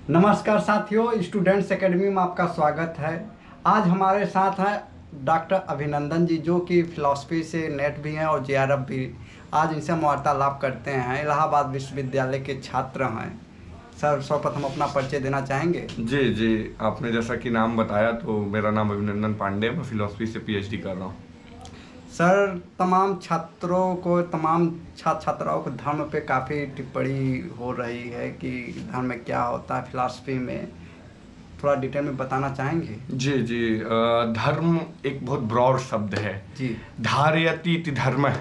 नमस्कार साथियों, students academy में आपका स्वागत है। आज हमारे साथ हैं डॉक्टर अभिनंदन जी, जो कि फिलॉसफी से नेट भी हैं और जेआरएफ भी। आज इनसे हम वार्तालाप करते हैं। इलाहाबाद विश्वविद्यालय के छात्र हैं। सर, सर्वप्रथम अपना परिचय देना चाहेंगे? जी जी, आपने जैसा कि नाम बताया तो मेरा नाम अभिनंदन पांडे, मैं फिलॉसफी से पीएचडी कर रहा हूँ। सर, तमाम छात्रों को, तमाम छात्र छात्राओं को धर्म पे काफ़ी टिप्पणी हो रही है कि धर्म में क्या होता है, फिलॉसफी में थोड़ा डिटेल में बताना चाहेंगे? जी जी, धर्म एक बहुत ब्रॉड शब्द है। जी। धारयति इति धर्म,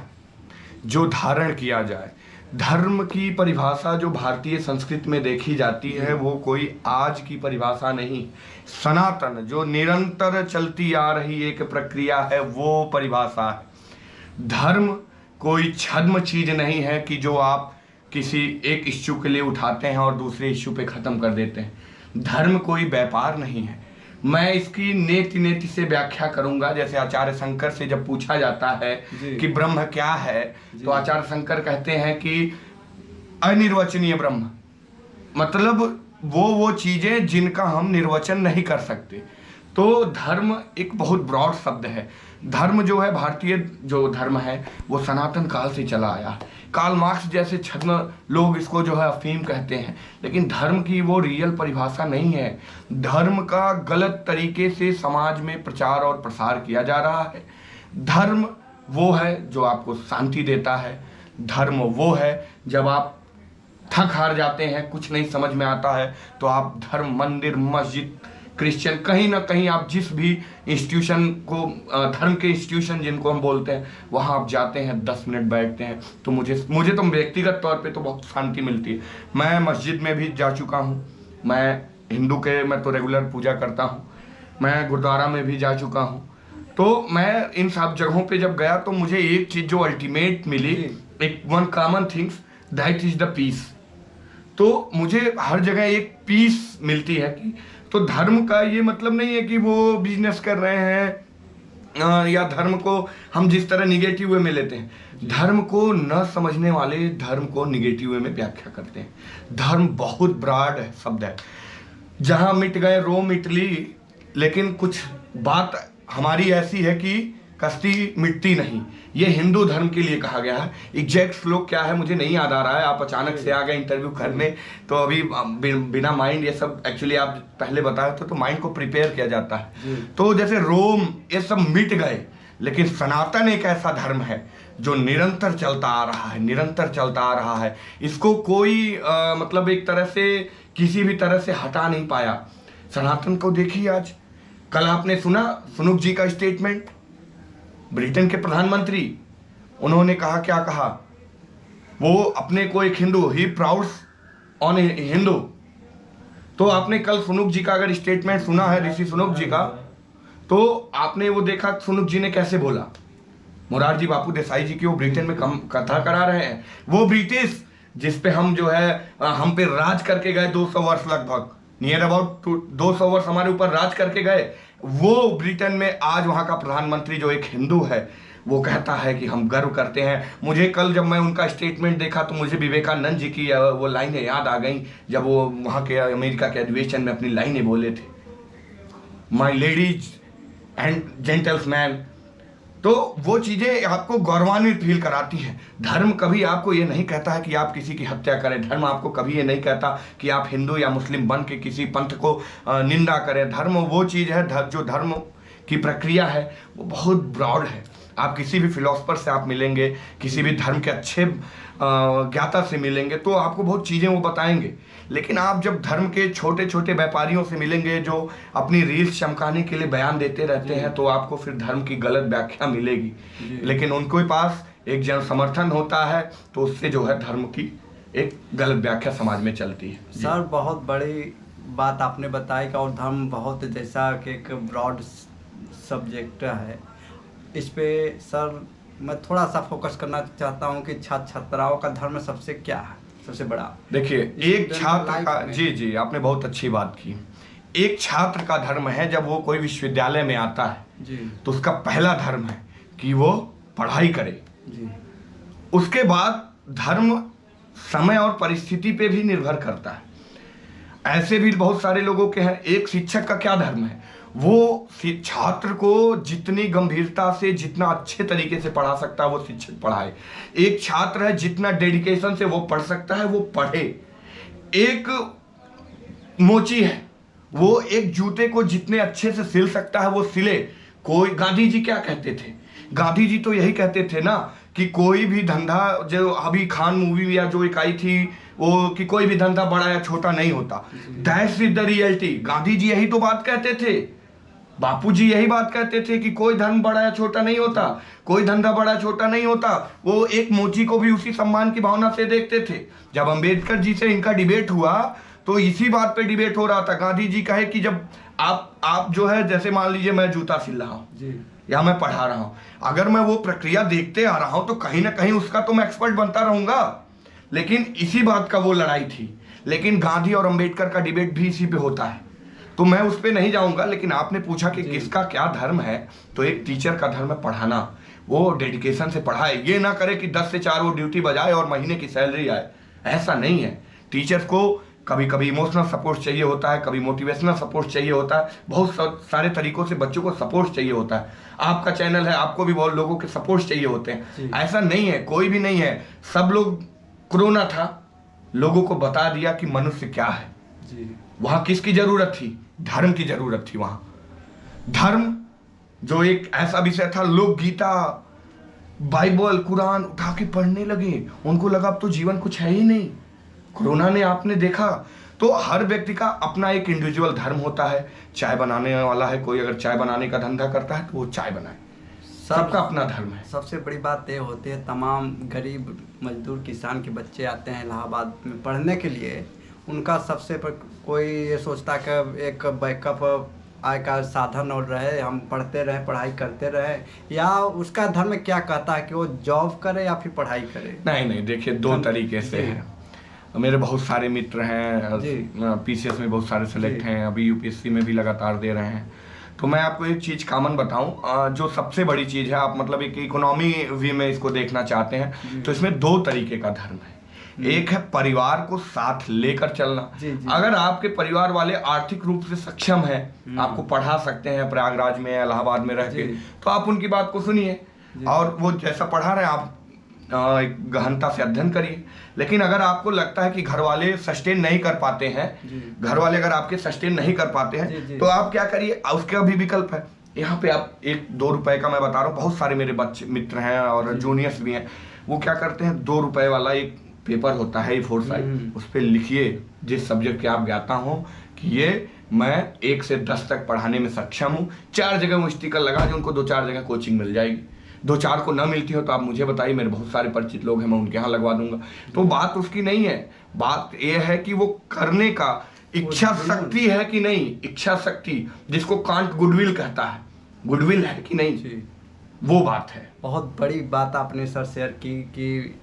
जो धारण किया जाए। धर्म की परिभाषा जो भारतीय संस्कृति में देखी जाती है वो कोई आज की परिभाषा नहीं, सनातन जो निरंतर चलती आ रही एक प्रक्रिया है वो परिभाषा है। धर्म कोई छद्म चीज नहीं है कि जो आप किसी एक इश्यू के लिए उठाते हैं और दूसरे इश्यू पे खत्म कर देते हैं। धर्म कोई व्यापार नहीं है। मैं इसकी नेति नेति से व्याख्या करूंगा। जैसे आचार्य शंकर से जब पूछा जाता है कि ब्रह्म क्या है, तो आचार्य शंकर कहते हैं कि अनिर्वचनीय ब्रह्म, मतलब वो चीजें जिनका हम निर्वचन नहीं कर सकते। तो धर्म एक बहुत ब्रॉड शब्द है। धर्म जो है, भारतीय जो धर्म है वो सनातन काल से चला आया है। कार्ल मार्क्स जैसे छद्म लोग इसको जो है अफीम कहते हैं, लेकिन धर्म की वो रियल परिभाषा नहीं है। धर्म का गलत तरीके से समाज में प्रचार और प्रसार किया जा रहा है। धर्म वो है जो आपको शांति देता है। धर्म वो है जब आप थक हार जाते हैं, कुछ नहीं समझ में आता है, तो आप धर्म, मंदिर, मस्जिद, क्रिश्चियन, कहीं ना कहीं आप जिस भी इंस्टीट्यूशन को, धर्म के इंस्टीट्यूशन जिनको हम बोलते हैं, वहाँ आप जाते हैं, 10 मिनट बैठते हैं, तो मुझे तो व्यक्तिगत तौर पे तो बहुत शांति मिलती है। मैं मस्जिद में भी जा चुका हूँ। मैं तो रेगुलर पूजा करता हूँ। मैं गुरुद्वारा में भी जा चुका हूँ। तो मैं इन सब जगहों पे जब गया तो मुझे एक चीज़ जो अल्टीमेट मिली, एक one common things, that is the peace. तो मुझे हर जगह एक पीस मिलती है कि तो धर्म का ये मतलब नहीं है कि वो बिजनेस कर रहे हैं, या धर्म को हम जिस तरह निगेटिव वे में लेते हैं। धर्म को न समझने वाले धर्म को निगेटिव वे में व्याख्या करते हैं। धर्म बहुत ब्रॉड शब्द है। जहां मिट गए रोम इटली, लेकिन कुछ बात हमारी ऐसी है कि कश्ती मिटती नहीं। ये हिंदू धर्म के लिए कहा गया है। एग्जैक्ट श्लोक क्या है मुझे नहीं याद आ रहा है, आप अचानक से आ गए इंटरव्यू करने, तो अभी बिना माइंड, ये सब एक्चुअली आप पहले बताए तो माइंड को प्रिपेयर किया जाता है। तो जैसे रोम, ये सब मिट गए, लेकिन सनातन एक ऐसा धर्म है जो निरंतर चलता आ रहा है, निरंतर चलता आ रहा है। इसको कोई मतलब एक तरह से किसी भी तरह से हटा नहीं पाया। सनातन को देखिए आज, कल आपने सुना सुनुक जी का स्टेटमेंट, ब्रिटेन के प्रधानमंत्री, उन्होंने कहा, क्या कहा, वो अपने को एक हिंदू, ही प्राउड्स ऑन हिंदू। तो आपने कल सुनुक जी का अगर स्टेटमेंट सुना है, ऋषि सुनुक जी का, तो आपने वो देखा सुनुक जी ने कैसे बोला। मोरारजी बापू देसाई जी की वो ब्रिटेन में कथा करा रहे हैं। वो ब्रिटिश जिस पे हम जो है, हम पे राज करके गए 200 वर्ष, लगभग नियर अबाउट 200 वर्ष हमारे ऊपर राज करके गए, वो ब्रिटेन में आज वहाँ का प्रधानमंत्री जो एक हिंदू है, वो कहता है कि हम गर्व करते हैं। मुझे कल जब मैं उनका स्टेटमेंट देखा तो मुझे विवेकानंद जी की वो लाइनें याद आ गई, जब वो वहाँ के अमेरिका के अधिवेशन में अपनी लाइनें बोले थे, माई लेडीज एंड जेंटल्समैन। तो वो चीज़ें आपको गौरवान्वित फील कराती हैं। धर्म कभी आपको ये नहीं कहता है कि आप किसी की हत्या करें। धर्म आपको कभी ये नहीं कहता कि आप हिंदू या मुस्लिम बन के किसी पंथ को निंदा करें। धर्म वो चीज़ है, जो धर्म की प्रक्रिया है वो बहुत ब्रॉड है। आप किसी भी फिलोसफर से आप मिलेंगे, किसी भी धर्म के अच्छे ज्ञाता से मिलेंगे, तो आपको बहुत चीज़ें वो बताएंगे। लेकिन आप जब धर्म के छोटे छोटे व्यापारियों से मिलेंगे जो अपनी रील्स चमकाने के लिए बयान देते रहते हैं, तो आपको फिर धर्म की गलत व्याख्या मिलेगी। लेकिन उनके पास एक जन समर्थन होता है, तो उससे जो है धर्म की एक गलत व्याख्या समाज में चलती है। सर, बहुत बड़ी बात आपने बताई कि और धर्म बहुत, जैसा कि एक ब्रॉड सब्जेक्ट है, इस पे सर मैं थोड़ा सा फोकस करना चाहता हूँ कि छात्र छात्राओं का धर्म सबसे क्या है, सबसे बड़ा। देखिए, एक छात्र का, जी आपने बहुत अच्छी बात की। एक छात्र का धर्म है, जब वो कोई विश्वविद्यालय में आता है तो उसका पहला धर्म है कि वो पढ़ाई करे। उसके बाद धर्म समय और परिस्थिति पे भी निर्भर करता है। ऐसे भी बहुत सारे लोगों के हैं। एक शिक्षक का क्या धर्म है, वो छात्र को जितनी गंभीरता से, जितना अच्छे तरीके से पढ़ा सकता है वो शिक्षक पढ़ाए। एक छात्र है जितना डेडिकेशन से वो पढ़ सकता है वो पढ़े। एक मोची है, वो एक जूते को जितने अच्छे से सिल सकता है वो सिले। कोई, गांधी जी क्या कहते थे, गांधी जी तो यही कहते थे ना कि कोई भी धंधा, जो अभी खान मूवी या जो एक आई थी वो, कि कोई भी धंधा बड़ा या छोटा नहीं होता। That's is the reality. Gandhi ji यही तो बात कहते थे, बापू जी यही बात कहते थे कि कोई धर्म बड़ा या छोटा नहीं होता, कोई धंधा बड़ा छोटा नहीं होता। वो एक मोची को भी उसी सम्मान की भावना से देखते थे। जब अंबेडकर जी से इनका डिबेट हुआ तो इसी बात पे डिबेट हो रहा था। गांधी जी कहे कि जब आप जो है, जैसे मान लीजिए मैं जूता सिल रहा हूँ या मैं पढ़ा रहा हूँ, अगर मैं वो प्रक्रिया देखते आ रहा हूँ तो कहीं ना कहीं उसका तो मैं एक्सपर्ट बनता रहूंगा। लेकिन इसी बात का वो लड़ाई थी। लेकिन गांधी और अंबेडकर का डिबेट भी इसी पे होता है, तो मैं उस पर नहीं जाऊंगा। लेकिन आपने पूछा कि किसका क्या धर्म है, तो एक टीचर का धर्म है पढ़ाना। वो डेडिकेशन से पढ़ाए, ये ना करे कि 10 से 4 वो ड्यूटी बजाए और महीने की सैलरी आए, ऐसा नहीं है। टीचर को कभी कभी इमोशनल सपोर्ट चाहिए होता है, कभी मोटिवेशनल सपोर्ट चाहिए होता है, बहुत सारे तरीकों से बच्चों को सपोर्ट चाहिए होता है। आपका चैनल है, आपको भी बहुत लोगों के सपोर्ट चाहिए होते हैं। ऐसा नहीं है, कोई भी नहीं है। सब लोग, कोरोना था, लोगों को बता दिया कि मनुष्य क्या है। वहां किसकी जरूरत थी, धर्म की जरूरत थी। वहां धर्म जो एक ऐसा विषय था, लोग गीता, बाइबल, कुरान उठा के पढ़ने लगे। उनको लगा अब तो जीवन कुछ है ही नहीं। कोरोना ने आपने देखा, तो हर व्यक्ति का अपना एक इंडिविजुअल धर्म होता है। चाय बनाने वाला है कोई, अगर चाय बनाने का धंधा करता है तो वो चाय बनाए, सबका अपना धर्म है। सबसे बड़ी बात ये होती है, तमाम गरीब मजदूर किसान के बच्चे आते हैं इलाहाबाद में पढ़ने के लिए। उनका सबसे कोई ये सोचता है कि एक बैकअप आय का साधन और रहे, हम पढ़ते रहे, पढ़ाई करते रहे, या उसका धर्म क्या कहता है कि वो जॉब करे या फिर पढ़ाई करे। नहीं, देखिए दो तरीके से है। मेरे बहुत सारे मित्र हैं, पीसीएस में बहुत सारे सेलेक्ट हैं, अभी यूपीएससी में भी लगातार दे रहे हैं। तो मैं आपको एक चीज़ कॉमन बताऊं, जो सबसे बड़ी चीज़ है, आप मतलब एक इकोनॉमी वे में इसको देखना चाहते हैं तो इसमें 2 तरीके का धर्म है। एक है परिवार को साथ लेकर चलना। अगर आपके परिवार वाले आर्थिक रूप से सक्षम हैं, आपको पढ़ा सकते हैं प्रयागराज में, इलाहाबाद में रह के, तो आप उनकी बात को सुनिए और वो जैसा पढ़ा रहे हैं आप गहनता से अध्ययन करिए। लेकिन अगर आपको लगता है कि घर वाले सस्टेन नहीं कर पाते हैं, घर वाले अगर आपके सस्टेन नहीं कर पाते हैं, तो आप क्या करिए, उसका भी विकल्प है। यहाँ पे आप 1-2 रुपए का मैं बता रहा हूँ, बहुत सारे मेरे बच्चे मित्र हैं और जूनियर्स भी हैं, वो क्या करते हैं, 2 रुपए वाला एक पेपर होता है A4 साइज, उस पर लिखिए जिस सब्जेक्ट के आप ज्ञाता हो कि ये मैं 1 से 10 तक पढ़ाने में सक्षम हूँ। 4 जगह वो स्टिकर लगा जो उनको 2-4 जगह कोचिंग मिल जाएगी। 2-4 को ना मिलती हो तो आप मुझे बताइए, मेरे बहुत सारे परिचित लोग हैं, मैं उनके यहाँ लगवा दूंगा। तो बात उसकी नहीं है, बात यह है कि वो करने का इच्छा शक्ति है कि नहीं। इच्छा शक्ति जिसको कांट गुडविल कहता है, गुडविल है कि नहीं, वो बात है। बहुत बड़ी बात आपने सर शेयर की कि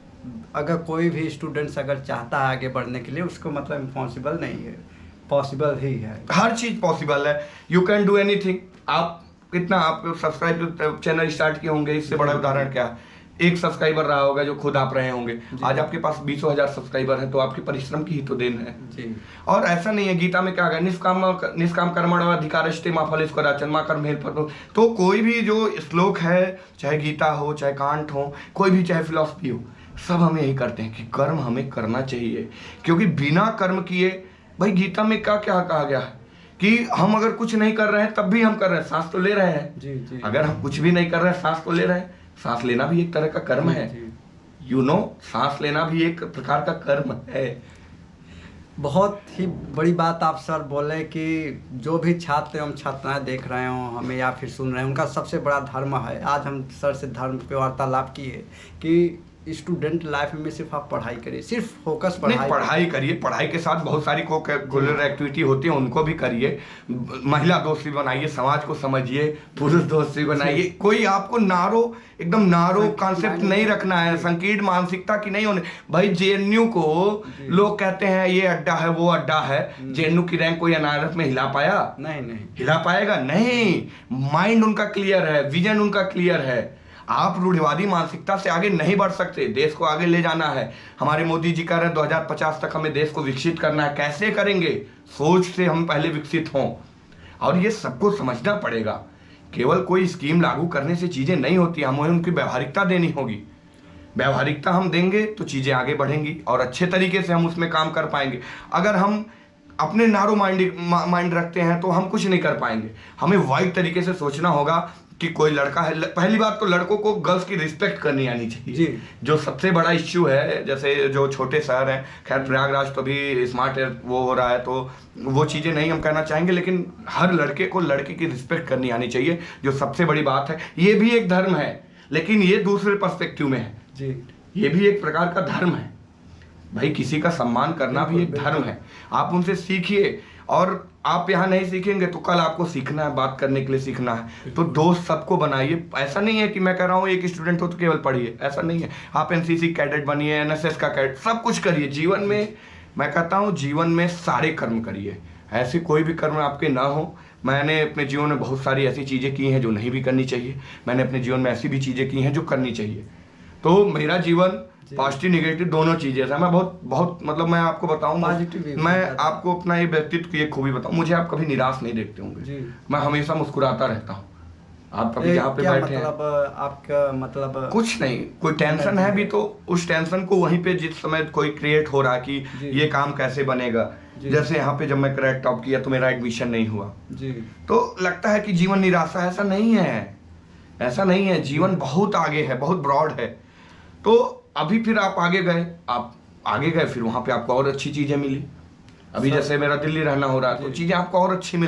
अगर कोई भी स्टूडेंट्स अगर चाहता है आगे बढ़ने के लिए, उसको मतलब इम्पॉसिबल नहीं है, पॉसिबल ही है। हर चीज पॉसिबल है, यू कैन डू एनीथिंग। आप कितना आप सब्सक्राइब चैनल स्टार्ट किए होंगे, इससे बड़ा उदाहरण क्या, 1 सब्सक्राइब रहा होगा जो खुद आप रहे होंगे। आज आपके पास 20,000 सब्सक्राइबर हैं, तो आपके परिश्रम की ही तो देन है जी। और ऐसा नहीं है, गीता में क्या है, निष्काम कर्मण अधिकारस्ते मा फलेषु कदाचन मा कर्म हेतु फल। तो कोई भी जो श्लोक है, चाहे गीता हो, चाहे कांट हो, कोई भी चाहे फिलॉसफी हो, सब हमें यही करते हैं कि कर्म हमें करना चाहिए। क्योंकि बिना कर्म किए, भाई गीता में क्या क्या कहा गया है कि हम अगर कुछ नहीं कर रहे हैं तब भी हम कर रहे हैं, सांस तो ले रहे हैं जी। अगर हम कुछ भी नहीं कर रहे हैं, सांस तो ले रहे हैं, सांस लेना भी एक तरह का कर्म है। सांस लेना भी एक प्रकार का कर्म है। बहुत ही बड़ी बात आप सर बोले कि जो भी छात्र एवं छात्राएं देख रहे हो हमें या फिर सुन रहे हैं, उनका सबसे बड़ा धर्म है। आज हम सर से धर्म पे वार्तालाप किए कि स्टूडेंट लाइफ में सिर्फ आप पढ़ाई करिए, सिर्फ फोकस पढ़ाई करिए। पढ़ाई के साथ बहुत सारी को-करिकुलर एक्टिविटी होती है, उनको भी करिए। महिला दोस्त भी बनाइए, समाज को समझिए, पुरुष दोस्त भी बनाइए। कोई आपको एकदम नारो कॉन्सेप्ट नहीं रखना है, संकीर्ण मानसिकता की नहीं होने। भाई जेएनयू को लोग कहते हैं ये अड्डा है, वो अड्डा है। जेएनयू की रैंक कोई अनारत में हिला पाया? नहीं हिला पाएगा नहीं। माइंड उनका क्लियर है, विजन उनका क्लियर है। आप रूढ़िवादी मानसिकता से आगे नहीं बढ़ सकते। देश को आगे ले जाना है। हमारे मोदी जी कह रहे हैं 2050 तक हमें देश को विकसित करना है। कैसे करेंगे? सोच से हम पहले विकसित हों, और ये सबको समझना पड़ेगा। केवल कोई स्कीम लागू करने से चीज़ें नहीं होती, हमें उनकी व्यवहारिकता देनी होगी। व्यवहारिकता हम देंगे तो चीज़ें आगे बढ़ेंगी और अच्छे तरीके से हम उसमें काम कर पाएंगे। अगर हम अपने नारो माइंड रखते हैं तो हम कुछ नहीं कर पाएंगे। हमें वाइड तरीके से सोचना होगा कि कोई लड़का है, पहली बात तो लड़कों को गर्ल्स की रिस्पेक्ट करनी आनी चाहिए जी। जो सबसे बड़ा इश्यू है। जैसे जो छोटे शहर हैं, खैर प्रयागराज तो भी स्मार्ट वो हो रहा है, तो वो चीज़ें नहीं हम कहना चाहेंगे, लेकिन हर लड़के को लड़के की रिस्पेक्ट करनी आनी चाहिए, जो सबसे बड़ी बात है। ये भी एक धर्म है, लेकिन ये दूसरे पर्सपेक्टिव में है जी। ये भी एक प्रकार का धर्म है भाई। किसी का सम्मान करना भी एक धर्म है। आप उनसे सीखिए, और आप यहाँ नहीं सीखेंगे तो कल आपको सीखना है, बात करने के लिए सीखना है। तो दोस्त सबको बनाइए। ऐसा नहीं है कि मैं कह रहा हूँ एक स्टूडेंट हो तो केवल पढ़िए, ऐसा नहीं है। आप एनसीसी कैडेट बनिए, एनएसएस का कैडेट, सब कुछ करिए जीवन में। मैं कहता हूँ जीवन में सारे कर्म करिए, ऐसे कोई भी कर्म आपके ना हो। मैंने अपने जीवन में बहुत सारी ऐसी चीज़ें की हैं जो नहीं भी करनी चाहिए, मैंने अपने जीवन में ऐसी भी चीज़ें की हैं जो करनी चाहिए। तो मेरा जीवन पॉजिटिव निगेटिव दोनों चीजें हैं। मैं बहुत मतलब मैं आपको बताऊं, मैं आपको अपना ये व्यक्तित्व की एक खूबी बताऊं, मुझे आप कभी निराश नहीं देखते होंगे। मैं हमेशा मुस्कुराता रहता हूं। आप कभी जहाँ पे बैठे हैं, आपका मतलब कुछ नहीं, कोई टेंशन है भी तो उस टेंशन को वहीं पे जिस समय कोई क्रिएट हो रहा कि ये काम कैसे बनेगा। जैसे यहाँ पे जब मैं क्रैक टॉप किया तो मेरा एडमिशन नहीं हुआ जी, तो लगता है कि जीवन निराशा। ऐसा नहीं है, ऐसा नहीं है। जीवन बहुत आगे है, बहुत ब्रॉड है। तो अभी फिर आप आगे गए, फिर वहाँ पे आपको और अच्छी चीज़ें मिली। अभी जैसे मेरा दिल्ली रहना हो रहा है तो चीज़ें आपको और अच्छी मिल